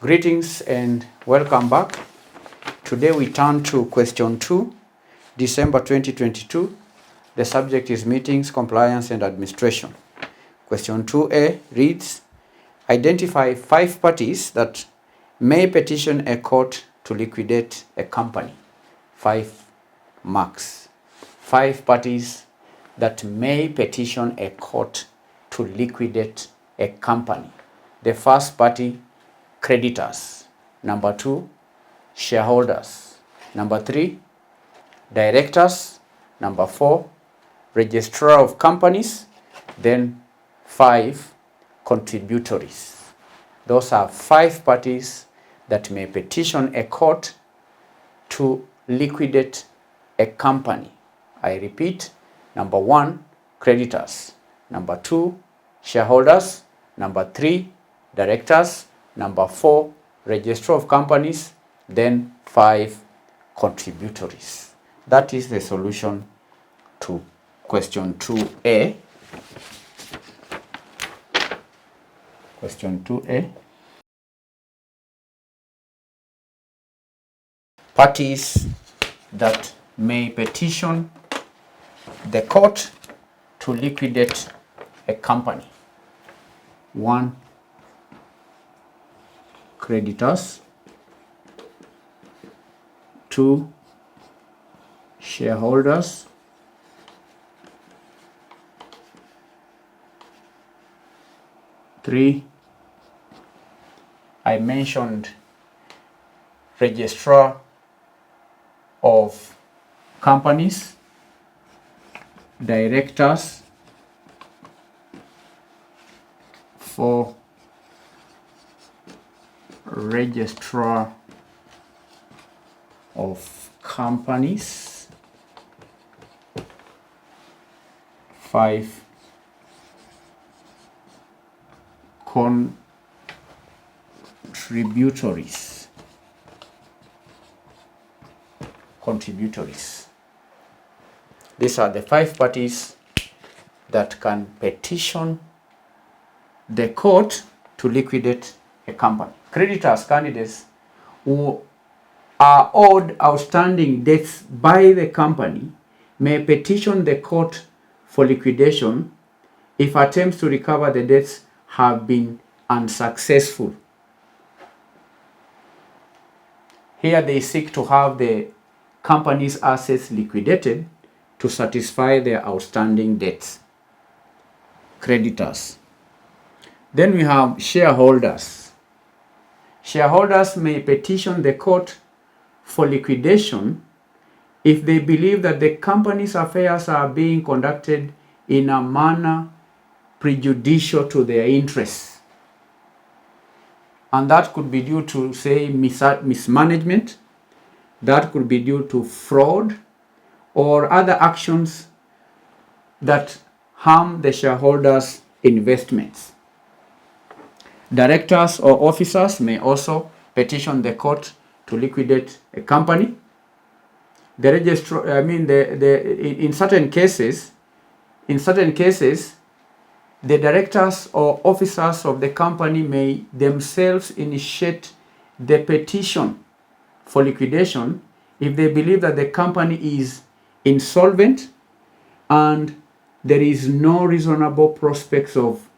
Greetings and welcome back. Today we turn to question 2, December 2022. The subject is meetings, compliance and administration. Question 2A reads, identify 5 parties that may petition a court to liquidate a company. 5 marks. 5 parties that may petition a court to liquidate a company. The first party, creditors. Number 2, shareholders. Number 3, directors. Number 4, registrar of companies. Then 5, contributories. Those are 5 parties that may petition a court to liquidate a company. I repeat, number 1, creditors. Number 2, shareholders. Number 3, directors. Number 4, registrar of companies. Then 5, contributories. That is the solution to question 2A. Question 2A. Parties that may petition the court to liquidate a company. 1, creditors. 2, shareholders. 3, I mentioned registrar of companies, directors. 4, registrar of companies. 5, contributories. These are the 5 parties that can petition the court to liquidate a company. Creditors, candidates who are owed outstanding debts by the company may petition the court for liquidation if attempts to recover the debts have been unsuccessful. Here they seek to have the company's assets liquidated to satisfy their outstanding debts. Creditors. Then we have shareholders. Shareholders may petition the court for liquidation if they believe that the company's affairs are being conducted in a manner prejudicial to their interests. And that could be due to, say, mismanagement. That could be due to fraud or other actions that harm the shareholders' investments. Directors or officers may also petition the court to liquidate a company. The registrar, in certain cases, the directors or officers of the company may themselves initiate the petition for liquidation if they believe that the company is insolvent and there is no reasonable prospects of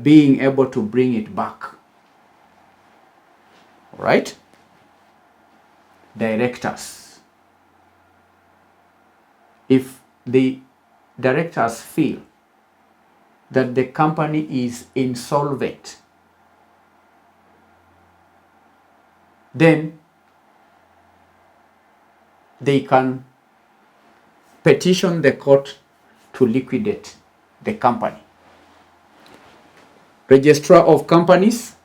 being able to bring it back. All right? Directors. If the directors feel that the company is insolvent, then they can petition the court to liquidate the company. Registrar of companies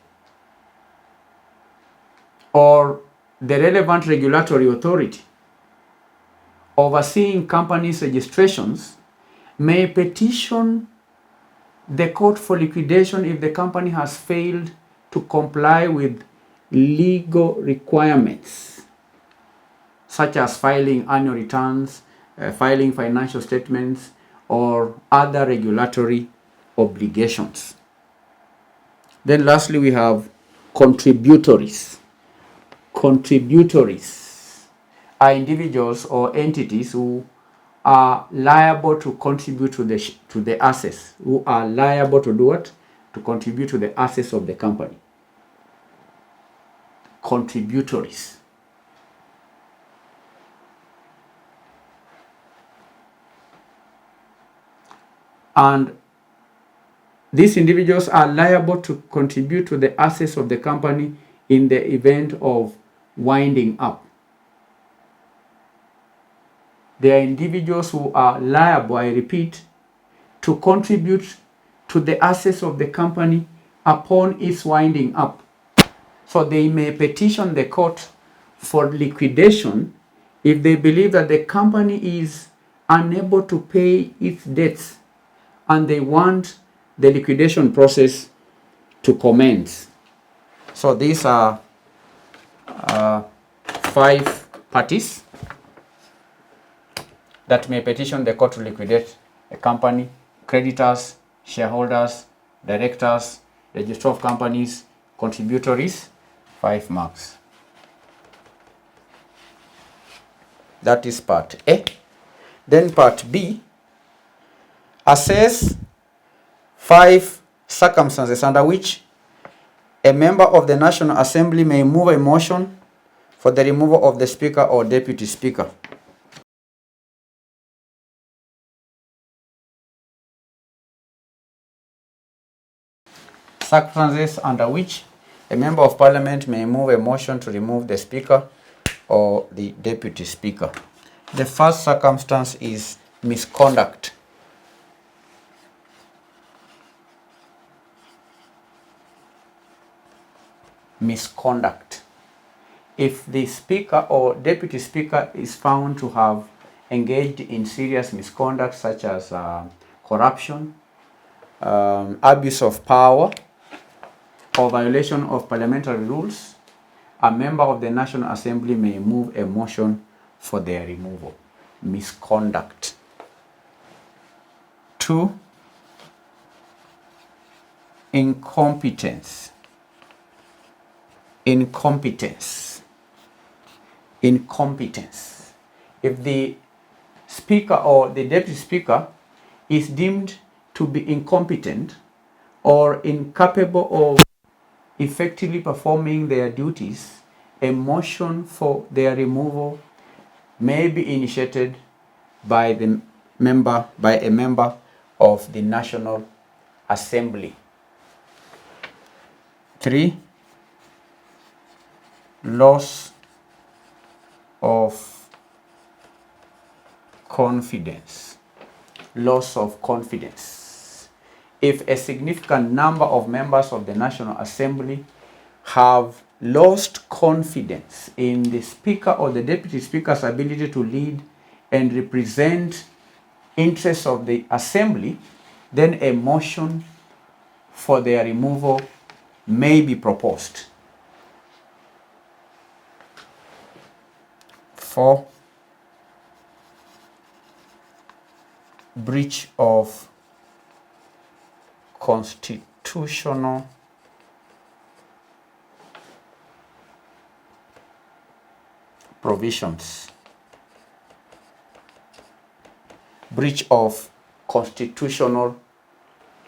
or the relevant regulatory authority overseeing companies' registrations may petition the court for liquidation if the company has failed to comply with legal requirements, such as filing annual returns, filing financial statements, or other regulatory obligations. Then lastly, we have contributories. Contributories are individuals or entities who are liable to contribute to the assets, who are liable to do what? To contribute to the assets of the company. Contributories. And these individuals are liable to contribute to the assets of the company in the event of winding up. They are individuals who are liable, I repeat, to contribute to the assets of the company upon its winding up. So they may petition the court for liquidation if they believe that the company is unable to pay its debts and they want the liquidation process to commence. So these are 5 parties that may petition the court to liquidate a company: creditors, shareholders, directors, registrar of companies, contributories. 5 marks. That is part A. Then part B, assess 5 circumstances under which a member of the National Assembly may move a motion for the removal of the Speaker or Deputy Speaker. Circumstances under which a member of Parliament may move a motion to remove the Speaker or the Deputy Speaker. The first circumstance is misconduct. Misconduct. If the Speaker or Deputy Speaker is found to have engaged in serious misconduct such as corruption, abuse of power, or violation of parliamentary rules, a member of the National Assembly may move a motion for their removal. Misconduct. 2, incompetence. Incompetence. Incompetence. If the Speaker or the Deputy Speaker is deemed to be incompetent or incapable of effectively performing their duties, a motion for their removal may be initiated by a member of the National Assembly. 3, loss of confidence. Loss of confidence. If a significant number of members of the National Assembly have lost confidence in the Speaker or the Deputy Speaker's ability to lead and represent interests of the Assembly, then a motion for their removal may be proposed. 4, breach of constitutional provisions. Breach of constitutional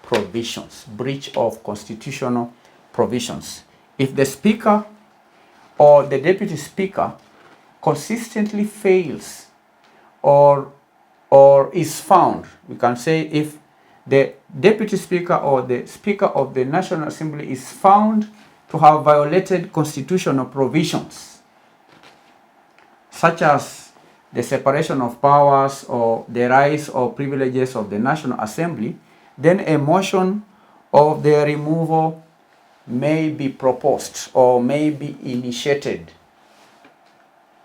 provisions. Breach of constitutional provisions. If the Speaker or the Deputy Speaker consistently fails or is found, we can say if the Deputy Speaker or the Speaker of the National Assembly is found to have violated constitutional provisions, such as the separation of powers or the rights or privileges of the National Assembly, then a motion of their removal may be proposed or may be initiated.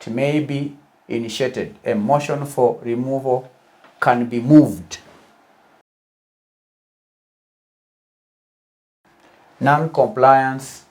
It may be initiated. A motion for removal can be moved. Non-compliance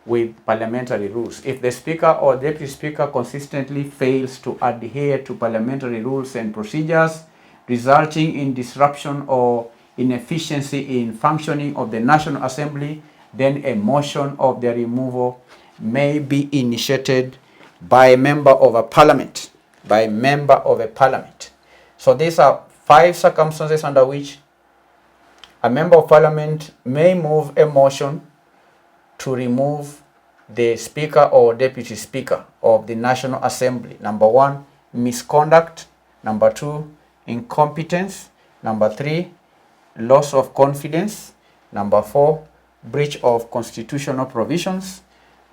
with parliamentary rules. If the Speaker or Deputy Speaker consistently fails to adhere to parliamentary rules and procedures, resulting in disruption or inefficiency in functioning of the National Assembly then a motion of their removal may be initiated by a member of a parliament. By a member of a parliament. So these are 5 circumstances under which a member of parliament may move a motion to remove the speaker or deputy speaker of the National Assembly. Number 1, misconduct. Number 2, incompetence. Number 3, loss of confidence. Number 4, breach of constitutional provisions.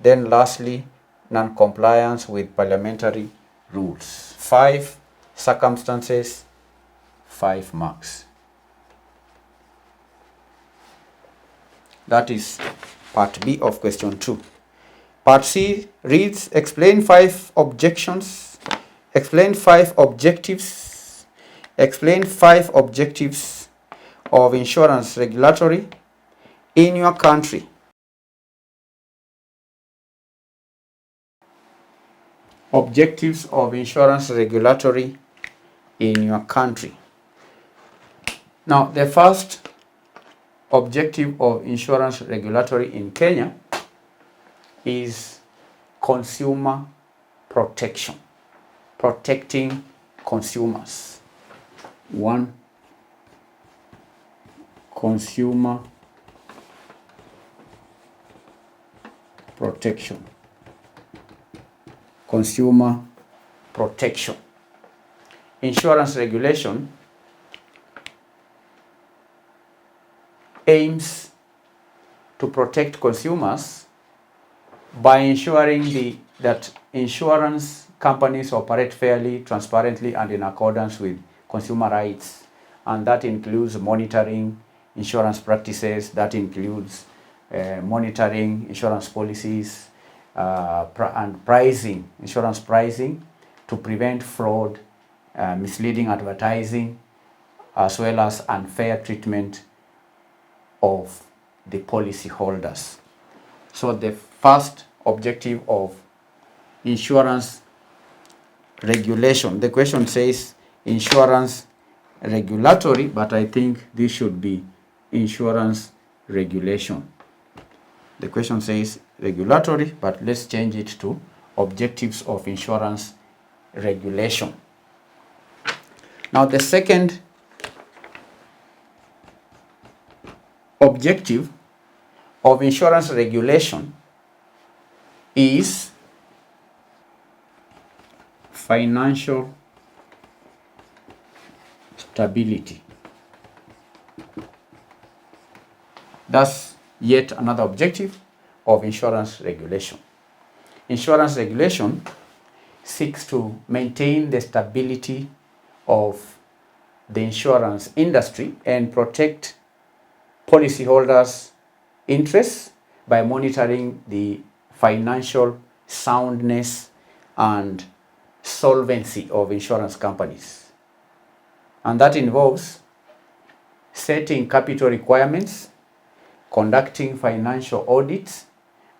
Then lastly, non-compliance with parliamentary rules. 5 circumstances, 5 marks. That is part B of question 2. Part C reads, explain 5 objections, explain 5 objectives, explain 5 objectives of insurance regulatory in your country. Objectives of insurance regulatory in your country. Now, the first objective of insurance regulatory in Kenya is consumer protection, protecting consumers. 1, consumer protection. Consumer protection. Insurance regulation aims to protect consumers by ensuring that insurance companies operate fairly, transparently, and in accordance with consumer rights. And that includes monitoring insurance practices, that includes monitoring insurance policies, and pricing, insurance pricing, to prevent fraud, misleading advertising, as well as unfair treatment of the policy holders. So the first objective of insurance regulation, the question says insurance regulatory, but I think this should be insurance regulation. The question says regulatory, but let's change it to objectives of insurance regulation. Now, the second objective of insurance regulation is financial stability. That's yet another objective of insurance regulation. Insurance regulation seeks to maintain the stability of the insurance industry and protect policyholders' interests by monitoring the financial soundness and solvency of insurance companies. And that involves setting capital requirements, conducting financial audits,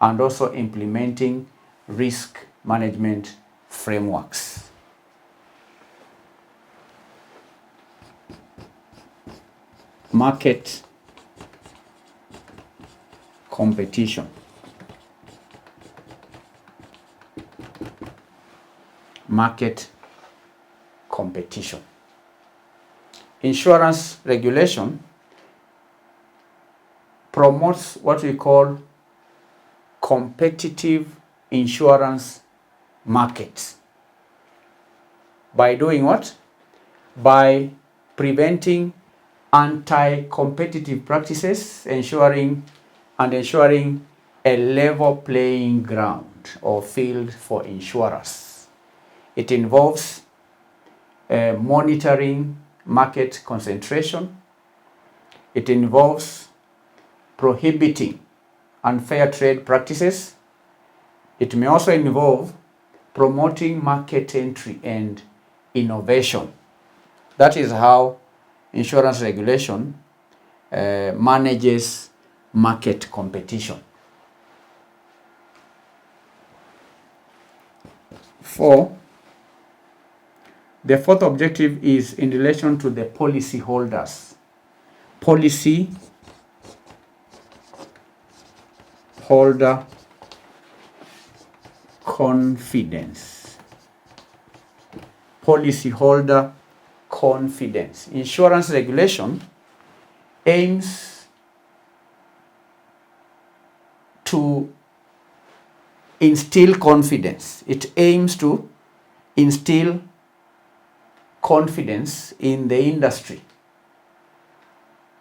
and also implementing risk management frameworks. Market competition. Market competition. Insurance regulation promotes what we call competitive insurance markets. By doing what? By preventing anti-competitive practices, ensuring a level playing ground or field for insurers. It involves monitoring market concentration. It involves prohibiting unfair trade practices. It may also involve promoting market entry and innovation. That is how insurance regulation manages market competition. 4, the fourth objective is in relation to the policy holders. Policy holder confidence. Policyholder confidence. Insurance regulation aims to instill confidence. It aims to instill confidence in the industry.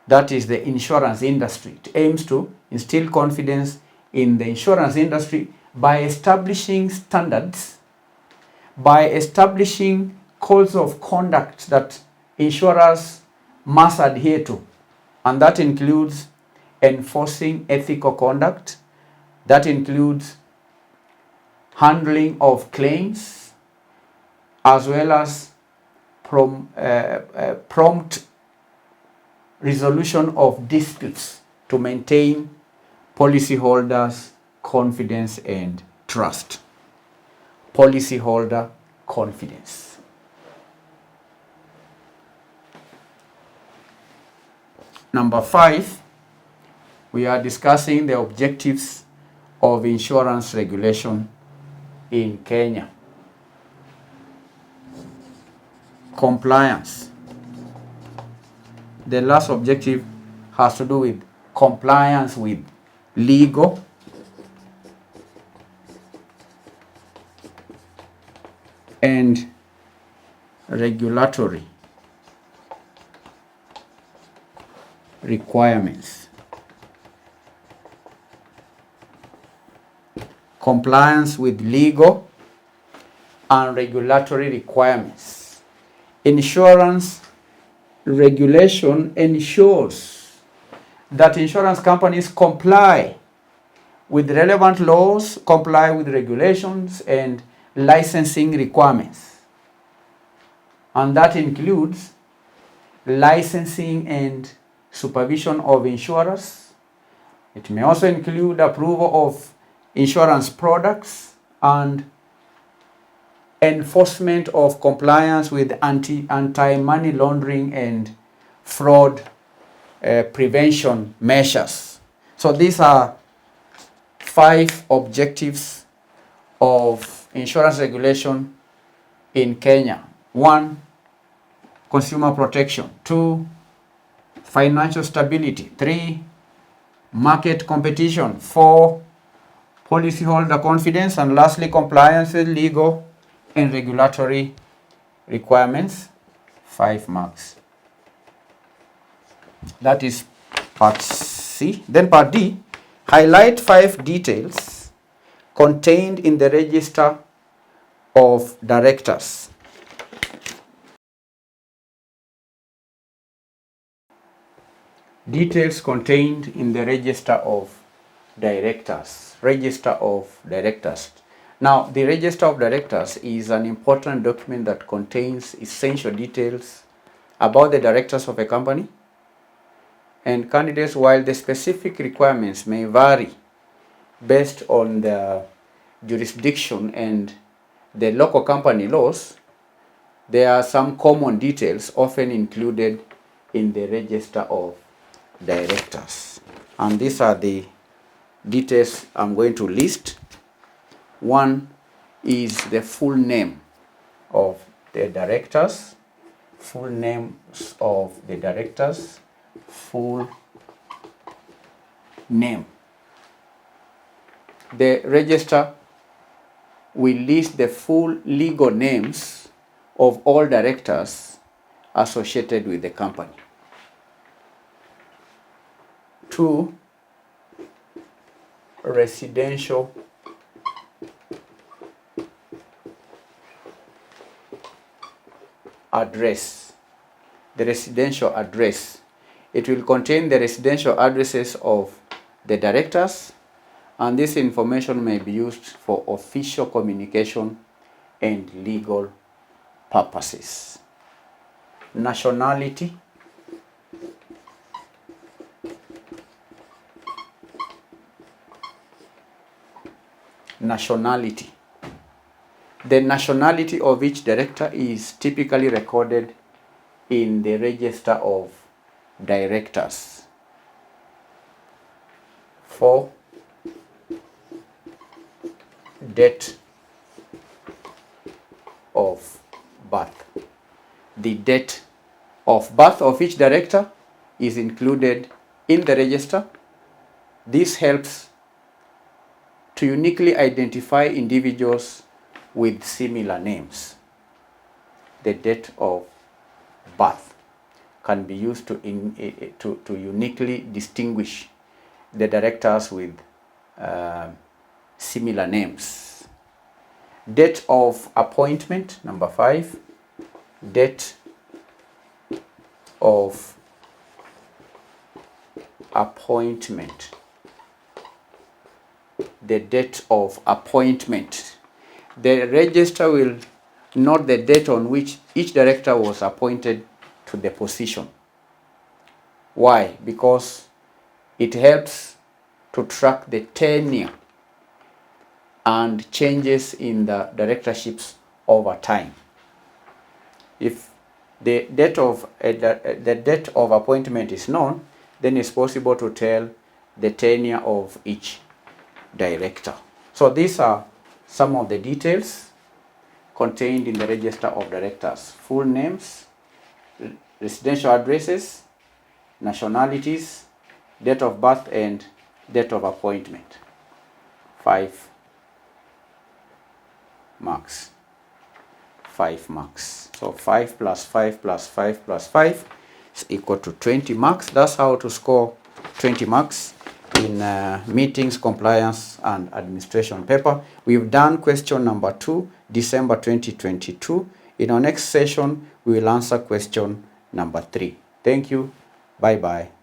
That is the insurance industry. It aims to instill confidence in the insurance industry by establishing standards, by establishing codes of conduct that insurers must adhere to. And that includes enforcing ethical conduct, that includes handling of claims, as well as prompt resolution of disputes to maintain policyholders' confidence and trust. Policyholder confidence. Number 5, we are discussing the objectives of insurance regulation in Kenya. Compliance. The last objective has to do with compliance with legal, and regulatory requirements. Compliance with legal and regulatory requirements. Insurance regulation ensures that insurance companies comply with relevant laws, comply with regulations and licensing requirements. And that includes licensing and supervision of insurers. It may also include approval of insurance products and enforcement of compliance with anti-money laundering and fraud prevention measures. So these are 5 objectives of insurance regulation in Kenya. 1, consumer protection. 2, financial stability. 3, market competition. 4, policyholder confidence. And lastly, compliance with legal and regulatory requirements. 5 marks. That is part C. Then part D, highlight 5 details contained in the register of directors. Details contained in the register of directors. Register of directors. Now, the register of directors is an important document that contains essential details about the directors of a company and candidates. While the specific requirements may vary based on the jurisdiction and the local company laws, there are some common details often included in the register of directors. And these are the details I'm going to list. 1 is the full name of the directors. Full names of the directors. Full name. The register will list the full legal names of all directors associated with the company. 2, residential address. The residential address. It will contain the residential addresses of the directors, and this information may be used for official communication and legal purposes. Nationality. Nationality. The nationality of each director is typically recorded in the register of directors. 4, date of birth. The date of birth of each director is included in the register. This helps to uniquely identify individuals with similar names. The date of birth can be used to uniquely distinguish the directors with similar names. Date of appointment, number 5. Date of appointment. The date of appointment. The register will note the date on which each director was appointed to the position. Why? Because it helps to track the tenure and changes in the directorships over time. If the date of appointment is known, then it's possible to tell the tenure of each director. So these are some of the details contained in the register of directors: full names, residential addresses, nationalities, date of birth, and date of appointment. 5 marks. 5 marks. So 5 plus 5 plus 5 plus 5 is equal to 20 marks. That's how to score 20 marks in meetings, compliance, and administration paper. We've done question number 2, December 2022. In our next session, we will answer question number 3. Thank you. Bye-bye.